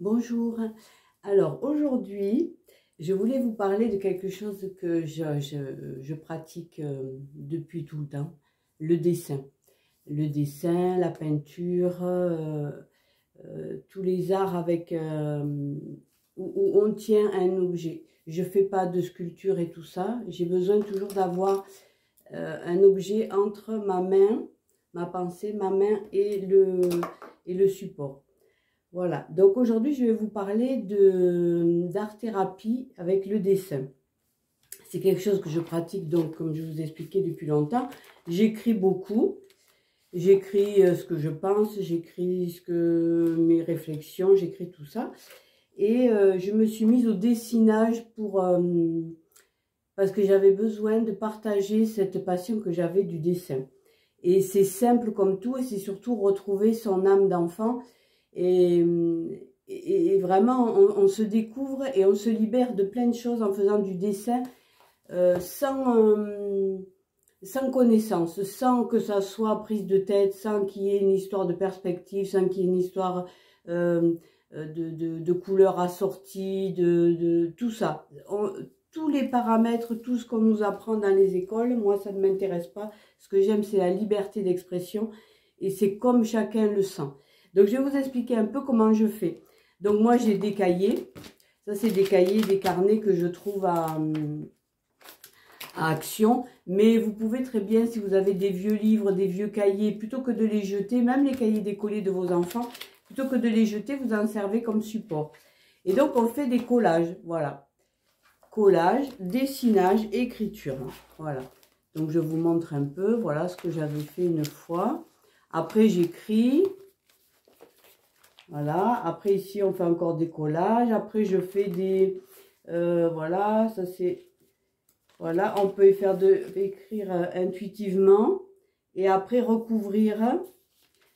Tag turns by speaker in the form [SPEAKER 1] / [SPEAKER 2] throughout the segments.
[SPEAKER 1] Bonjour. Alors aujourd'hui, je voulais vous parler de quelque chose que je pratique depuis tout le temps, le dessin. Le dessin, la peinture, tous les arts avec où on tient un objet. Je fais pas de sculpture et tout ça. J'ai besoin toujours d'avoir un objet entre ma main, ma pensée, ma main et le support. Voilà, donc aujourd'hui je vais vous parler d'art-thérapie avec le dessin. C'est quelque chose que je pratique donc comme je vous ai expliqué depuis longtemps. J'écris beaucoup, j'écris ce que je pense, j'écris mes réflexions, j'écris tout ça. Et je me suis mise au dessinage parce que j'avais besoin de partager cette passion que j'avais du dessin. Et c'est simple comme tout et c'est surtout retrouver son âme d'enfant. Et vraiment, on se découvre et on se libère de plein de choses en faisant du dessin sans connaissance, sans que ça soit prise de tête, sans qu'il y ait une histoire de perspective, sans qu'il y ait une histoire de couleurs assorties, de tout ça. Tous les paramètres, tout ce qu'on nous apprend dans les écoles, moi ça ne m'intéresse pas. Ce que j'aime, c'est la liberté d'expression et c'est comme chacun le sent. Donc, je vais vous expliquer un peu comment je fais. Donc, moi, j'ai des cahiers. Ça, c'est des cahiers, des carnets que je trouve à Action. Mais vous pouvez très bien, si vous avez des vieux livres, des vieux cahiers, plutôt que de les jeter, même les cahiers décollés de vos enfants, plutôt que de les jeter, vous en servez comme support. Et donc, on fait des collages. Voilà. Collage, dessinage, écriture. Voilà. Donc, je vous montre un peu. Voilà ce que j'avais fait une fois. Après, j'écris. Voilà, après ici on fait encore des collages, après je fais des, voilà, ça c'est, voilà, on peut écrire intuitivement et après recouvrir,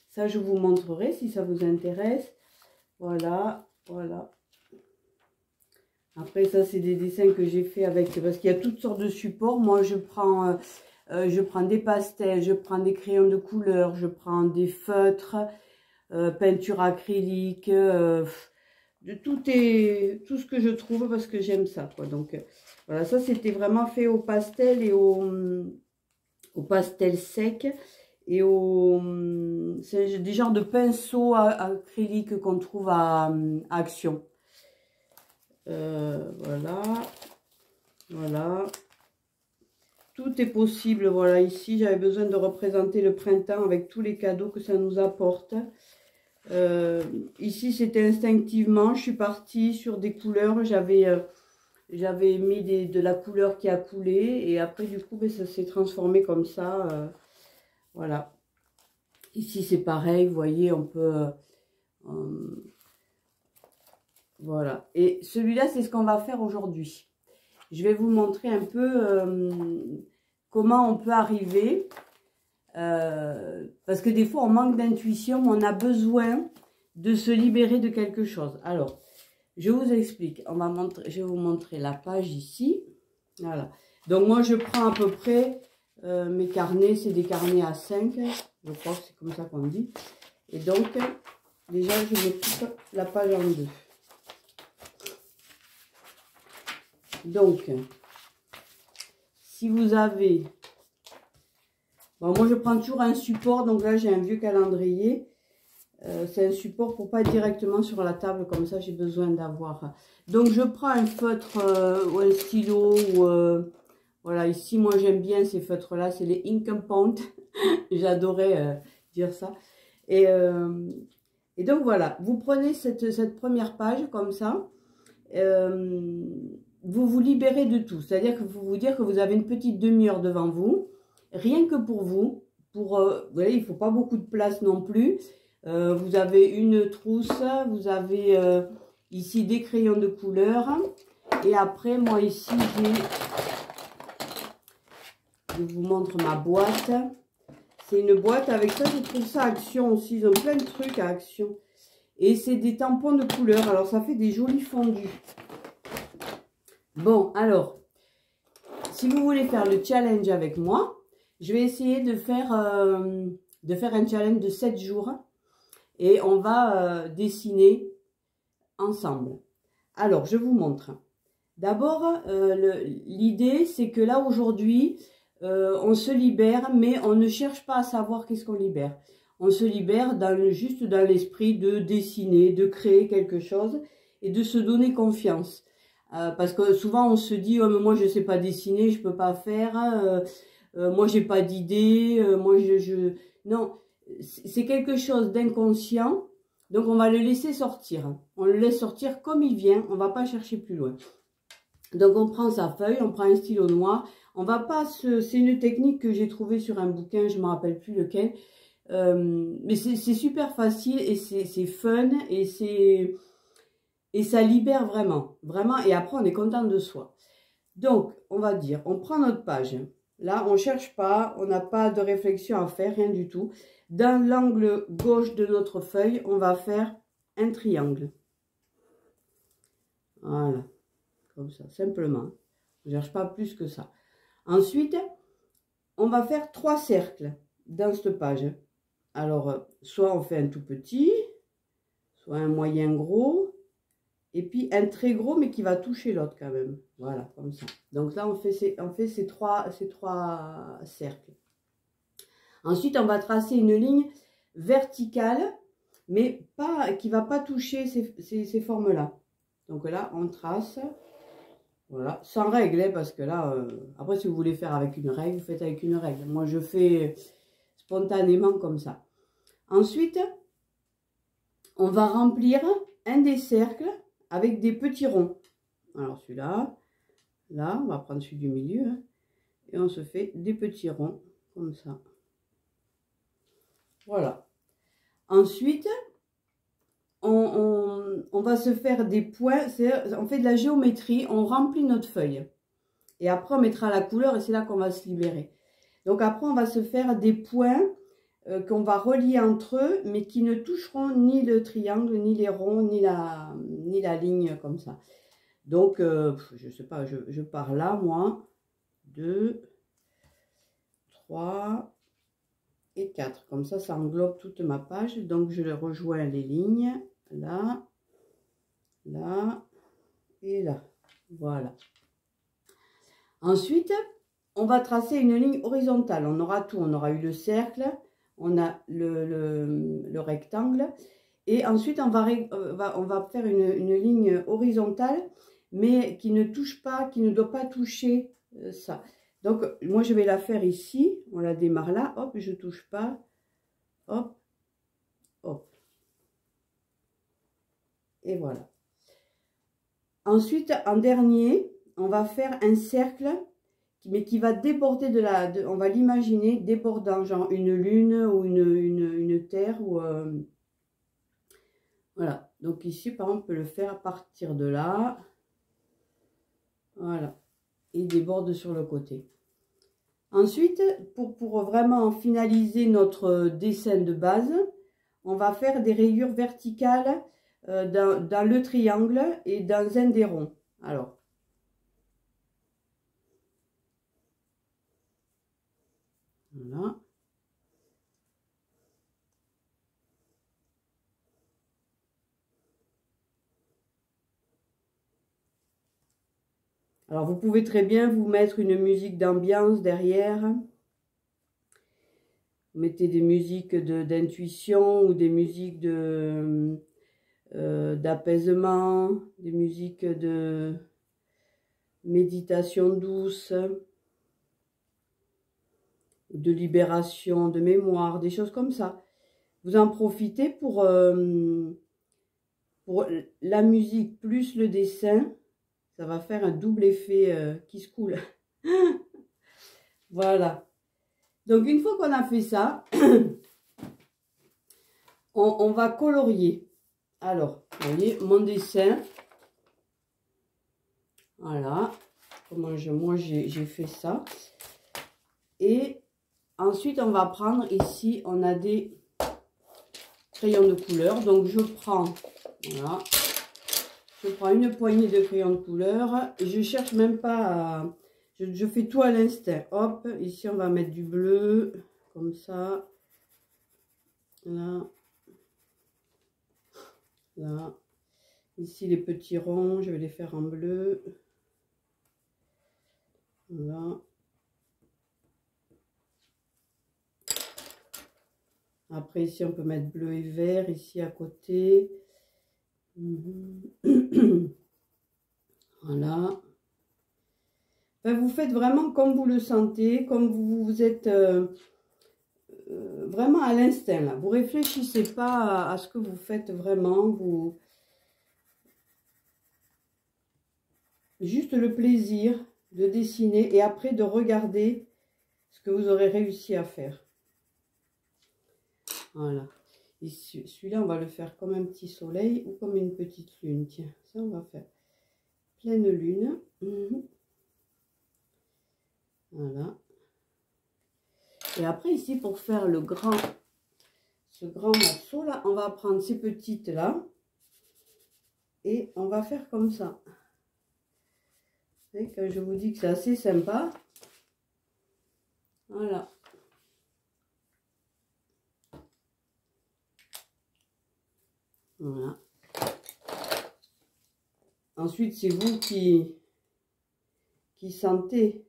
[SPEAKER 1] ça je vous montrerai si ça vous intéresse, voilà, voilà. Après ça c'est des dessins que j'ai fait avec, parce qu'il y a toutes sortes de supports, moi je prends des pastels, je prends des crayons de couleur, je prends des feutres, peinture acrylique, tout ce que je trouve parce que j'aime ça quoi. Donc voilà, ça c'était vraiment fait au pastel et au pastel sec et c'est des genres de pinceaux acryliques qu'on trouve à Action. Voilà, voilà. Tout est possible, voilà, ici j'avais besoin de représenter le printemps avec tous les cadeaux que ça nous apporte. Ici c'était instinctivement, je suis partie sur des couleurs, j'avais mis de la couleur qui a coulé et après du coup ben, ça s'est transformé comme ça, voilà. Ici c'est pareil, vous voyez, on peut, voilà. Et celui-là c'est ce qu'on va faire aujourd'hui. Je vais vous montrer un peu comment on peut arriver. Parce que des fois on manque d'intuition, mais on a besoin de se libérer de quelque chose. Alors, je vous explique. Je vais vous montrer la page ici. Voilà. Donc moi je prends à peu près mes carnets, c'est des carnets à 5. Je crois que c'est comme ça qu'on dit. Et donc, déjà je me coupe la page en deux. Donc, si vous avez... Bon, moi, je prends toujours un support. Donc là, j'ai un vieux calendrier. C'est un support pour pas être directement sur la table. Comme ça, j'ai besoin d'avoir... Donc, je prends un feutre ou un stylo. Voilà, ici, moi, j'aime bien ces feutres-là. C'est les Ink and Paint. J'adorais dire ça. Et donc, voilà. Vous prenez cette première page comme ça. Vous vous libérez de tout. C'est-à-dire que vous dire que vous avez une petite demi-heure devant vous. Rien que pour vous. Vous voyez, il ne faut pas beaucoup de place non plus. Vous avez une trousse. Vous avez ici des crayons de couleur. Et après, moi ici, je vous montre ma boîte. C'est une boîte avec ça. Je trouve ça à Action aussi. Ils ont plein de trucs à Action. Et c'est des tampons de couleur. Alors, ça fait des jolis fondus. Bon, alors, si vous voulez faire le challenge avec moi, je vais essayer de faire un challenge de 7 jours. Et on va dessiner ensemble. Alors, je vous montre. D'abord, l'idée, c'est que là, aujourd'hui, on se libère, mais on ne cherche pas à savoir qu'est-ce qu'on libère. On se libère juste dans l'esprit de dessiner, de créer quelque chose et de se donner confiance. Parce que souvent, on se dit, oh, mais moi, je ne sais pas dessiner, je ne peux pas faire, moi, j'ai pas d'idée, Non, c'est quelque chose d'inconscient, donc on va le laisser sortir. On le laisse sortir comme il vient, on ne va pas chercher plus loin. Donc, on prend sa feuille, on prend un stylo noir. On va pas c'est une technique que j'ai trouvée sur un bouquin, je ne me rappelle plus lequel. Mais c'est super facile et c'est fun et ça libère vraiment. Vraiment, et après, on est content de soi. Donc, on va dire, on prend notre page. Là, on ne cherche pas, on n'a pas de réflexion à faire, rien du tout. Dans l'angle gauche de notre feuille, on va faire un triangle. Voilà. Comme ça, simplement. On ne cherche pas plus que ça. Ensuite, on va faire 3 cercles dans cette page. Alors, soit on fait un tout petit, soit un moyen gros, et puis un très gros, mais qui va toucher l'autre quand même. Voilà, comme ça. Donc là, on fait ces trois cercles. Ensuite, on va tracer une ligne verticale, mais pas qui ne va pas toucher ces formes-là. Donc là, on trace... Voilà, sans règle, hein, parce que là, après, si vous voulez faire avec une règle, vous faites avec une règle. Moi, je fais spontanément comme ça. Ensuite, on va remplir un des cercles avec des petits ronds. Alors, celui-là, là, on va prendre celui du milieu, hein, et on se fait des petits ronds, comme ça. Voilà. Ensuite, on va se faire des points, on fait de la géométrie, on remplit notre feuille. Et après, on mettra la couleur et c'est là qu'on va se libérer. Donc après, on va se faire des points qu'on va relier entre eux, mais qui ne toucheront ni le triangle, ni les ronds, ni la ligne comme ça. Donc, je ne sais pas, je pars là, moi. 2, 3 et 4. Comme ça englobe toute ma page. Donc, je rejoins les lignes là, là et là. Voilà. Ensuite, on va tracer une ligne horizontale. On aura tout. On aura eu le cercle, on a le rectangle. Et ensuite, on va faire une ligne horizontale, mais qui ne touche pas, qui ne doit pas toucher ça. Donc, moi, je vais la faire ici. On la démarre là. Hop, je ne touche pas. Hop, hop. Et voilà. Ensuite, en dernier, on va faire un cercle, mais qui va déborder on va l'imaginer débordant, genre une lune ou une terre. Ou, voilà. Donc ici, par exemple, on peut le faire à partir de là. Voilà. Il déborde sur le côté. Ensuite, pour vraiment finaliser notre dessin de base, on va faire des rayures verticales dans le triangle et dans un des ronds. Alors, voilà. Alors, vous pouvez très bien vous mettre une musique d'ambiance derrière. Vous mettez des musiques d'intuition ou des musiques d'apaisement, des musiques de méditation douce, de libération de mémoire, des choses comme ça. Vous en profitez pour la musique plus le dessin. Ça va faire un double effet qui se coule. Voilà. Donc, une fois qu'on a fait ça, on va colorier. Alors, vous voyez, mon dessin. Voilà. Moi, j'ai fait ça. Et ensuite, on va prendre ici, on a des crayons de couleur. Donc, je prends, voilà. Je prends une poignée de crayons de couleur. Et je cherche même pas à... Je fais tout à l'instinct. Hop, ici on va mettre du bleu, comme ça. Là. Là. Ici, les petits ronds, je vais les faire en bleu. Voilà. Après, ici, on peut mettre bleu et vert, ici à côté. Voilà. Enfin, vous faites vraiment comme vous le sentez, comme vous êtes vraiment à l'instinct, là. Vous réfléchissez pas à ce que vous faites vraiment, vous... Juste le plaisir de dessiner et après de regarder ce que vous aurez réussi à faire. Voilà. Et celui-là, on va le faire comme un petit soleil ou comme une petite lune. Tiens, ça, on va faire pleine lune. Voilà. Et après, ici, pour faire ce grand morceau là, on va prendre ces petites là et on va faire comme ça. Et quand je vous dis que c'est assez sympa, voilà. Voilà. Ensuite, c'est vous qui sentez.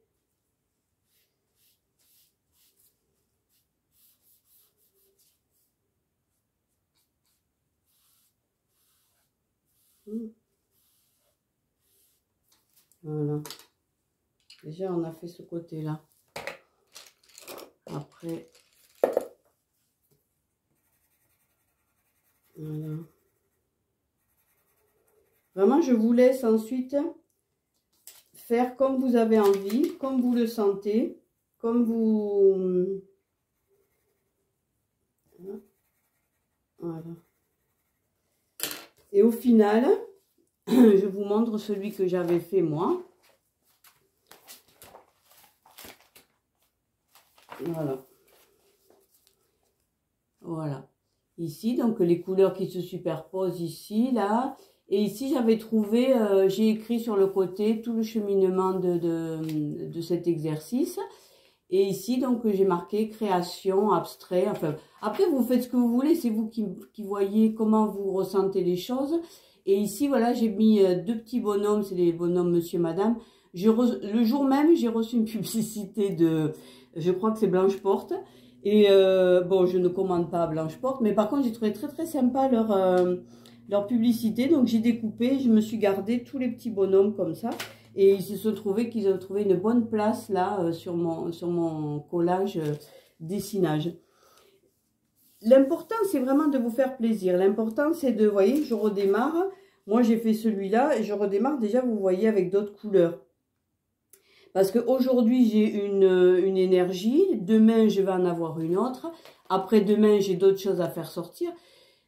[SPEAKER 1] Voilà. Déjà, on a fait ce côté-là. Après, voilà. Vraiment, je vous laisse ensuite faire comme vous avez envie, comme vous le sentez, comme vous... Voilà. Et au final, je vous montre celui que j'avais fait moi. Voilà. Voilà. Ici, donc les couleurs qui se superposent ici, là. Et ici, j'avais trouvé, j'ai écrit sur le côté tout le cheminement de cet exercice. Et ici, donc, j'ai marqué création, abstrait. Enfin, après, vous faites ce que vous voulez. C'est vous qui voyez comment vous ressentez les choses. Et ici, voilà, j'ai mis deux petits bonhommes. C'est les bonhommes monsieur, madame. Le jour même, j'ai reçu une publicité de... Je crois que c'est Blanche Porte. Et bon, je ne commande pas à Blanche Porte. Mais par contre, j'ai trouvé très, très sympa leur publicité. Donc, j'ai découpé. Je me suis gardé tous les petits bonhommes comme ça. Et ils se sont trouvés qu'ils ont trouvé une bonne place là sur mon collage dessinage. L'important, c'est vraiment de vous faire plaisir. L'important, c'est de, vous voyez, je redémarre. Moi, j'ai fait celui-là et je redémarre déjà, vous voyez, avec d'autres couleurs. Parce qu'aujourd'hui, j'ai une énergie. Demain, je vais en avoir une autre. Après-demain, j'ai d'autres choses à faire sortir.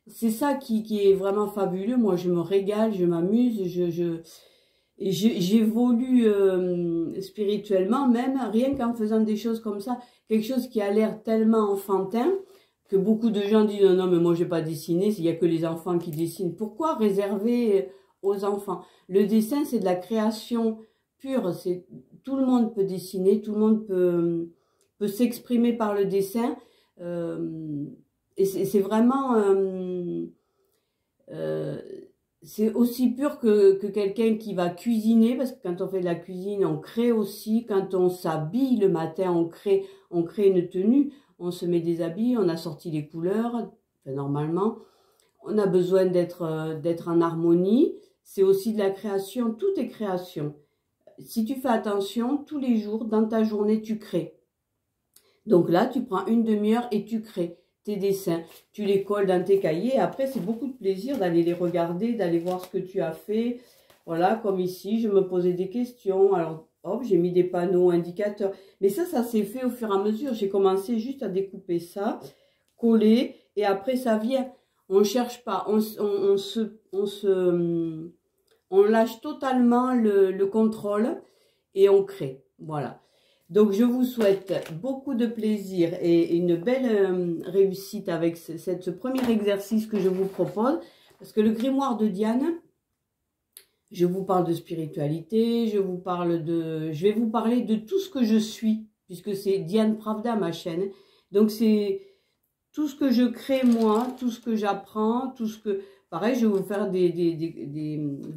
[SPEAKER 1] C'est ça qui est vraiment fabuleux. Moi, je me régale, je m'amuse, j'évolue spirituellement, même rien qu'en faisant des choses comme ça, quelque chose qui a l'air tellement enfantin que beaucoup de gens disent non mais moi je vais pas dessiner, il n'y a que les enfants qui dessinent. Pourquoi réserver aux enfants? Le dessin c'est de la création pure, tout le monde peut dessiner, tout le monde peut s'exprimer par le dessin et c'est vraiment c'est aussi pur que quelqu'un qui va cuisiner, parce que quand on fait de la cuisine, on crée aussi. Quand on s'habille le matin, on crée une tenue. On se met des habits, on a sorti les couleurs. Enfin, normalement, on a besoin d'être en harmonie. C'est aussi de la création, tout est création. Si tu fais attention, tous les jours, dans ta journée, tu crées. Donc là, tu prends une demi-heure et tu crées tes dessins, tu les colles dans tes cahiers et après c'est beaucoup de plaisir d'aller les regarder, d'aller voir ce que tu as fait. Voilà, comme ici, je me posais des questions, alors hop, j'ai mis des panneaux indicateurs. Mais ça s'est fait au fur et à mesure. J'ai commencé juste à découper ça, coller et après ça vient. On ne cherche pas, on lâche totalement le contrôle et on crée. Voilà. Donc, je vous souhaite beaucoup de plaisir et une belle réussite avec ce premier exercice que je vous propose. Parce que le grimoire de Diane, je vous parle de spiritualité, je vais vous parler de tout ce que je suis, puisque c'est Diane Pravda, ma chaîne. Donc, c'est tout ce que je crée moi, tout ce que j'apprends, tout ce que... pareil, je vais vous faire des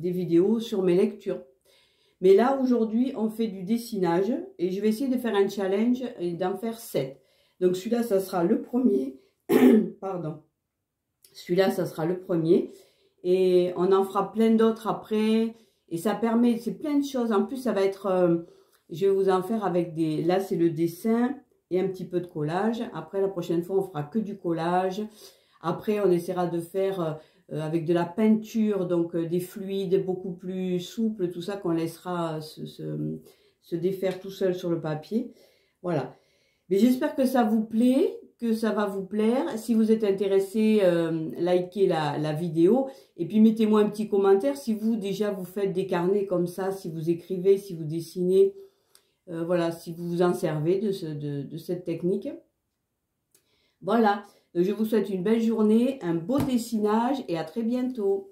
[SPEAKER 1] vidéos sur mes lectures. Mais là, aujourd'hui, on fait du dessinage et je vais essayer de faire un challenge et d'en faire 7. Donc, celui-là, ça sera le premier. Pardon. Celui-là, ça sera le premier. Et on en fera plein d'autres après. Et ça permet, c'est plein de choses. En plus, ça va être, je vais vous en faire avec des, là, c'est le dessin et un petit peu de collage. Après, la prochaine fois, on fera que du collage. Après, on essaiera de faire avec de la peinture, donc des fluides beaucoup plus souples, tout ça qu'on laissera se défaire tout seul sur le papier. Voilà. Mais j'espère que ça vous plaît, que ça va vous plaire. Si vous êtes intéressé, likez la vidéo. Et puis mettez-moi un petit commentaire si vous déjà vous faites des carnets comme ça, si vous écrivez, si vous dessinez. Voilà, si vous vous en servez de cette technique. Voilà. Je vous souhaite une belle journée, un beau dessinage et à très bientôt.